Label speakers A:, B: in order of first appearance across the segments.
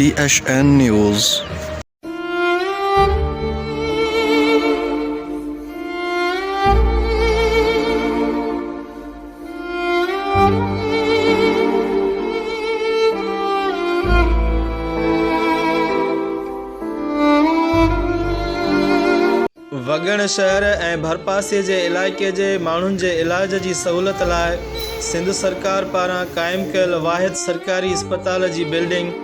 A: THN News।
B: वगण शहर ऐं भरपासे जे इलाइक़े जे माण्हुनि जे इलाज जी सहूलियत लाइ सिंध सरकार पारां क़ाइमु कयल वाहिद सरकारी अस्पताल जी बिल्डिंग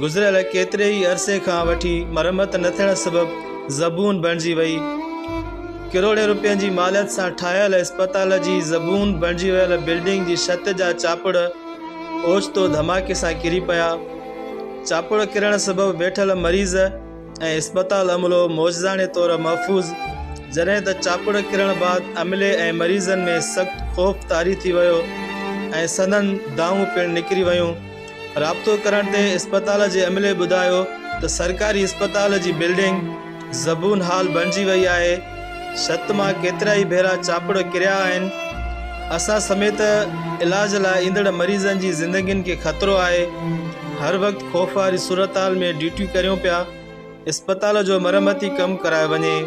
B: गुज़िरियल केतिरे ई अरसे खां वठी मरम्मत न थियण सबबि ज़बून बणिजी वई। किरोड़े रुपयनि जी मालियत सां ठाहियल अस्पताल जी ज़बून बणिजी वियल बिल्डिंग जी छत जा चापड़ ओचितो धमाके सां किरी पिया। चापड़ किरण सबबि वेठल मरीज़ ऐं अस्पताल अमलो मौजज़ाने तौर महफ़ूज़, जॾहिं त चापड़ किरण बाद अमले ऐं मरीज़नि में सख़्तु ख़ौफ़ तारी थी वियो ऐं सदन दाऊं पिणु निकिरी वियूं। राब्तो करण ते अस्पताल जे अमले ॿुधायो त सरकारी अस्पताल जी बिल्डिंग ज़बून हाल बणिजी वई आहे। छत मां केतिरा ई भेरा चापड़ किरिया आहिनि। असां समेत इलाज लाइ ईंदड़ मरीज़नि जी ज़िंदगियुनि खे ख़तरो आहे। हर वक़्तु ख़ौफ़ वारी सूरत हाल में ड्यूटियूं करियूं पिया। अस्पताल जो मरम्मती कमु करायो वञे।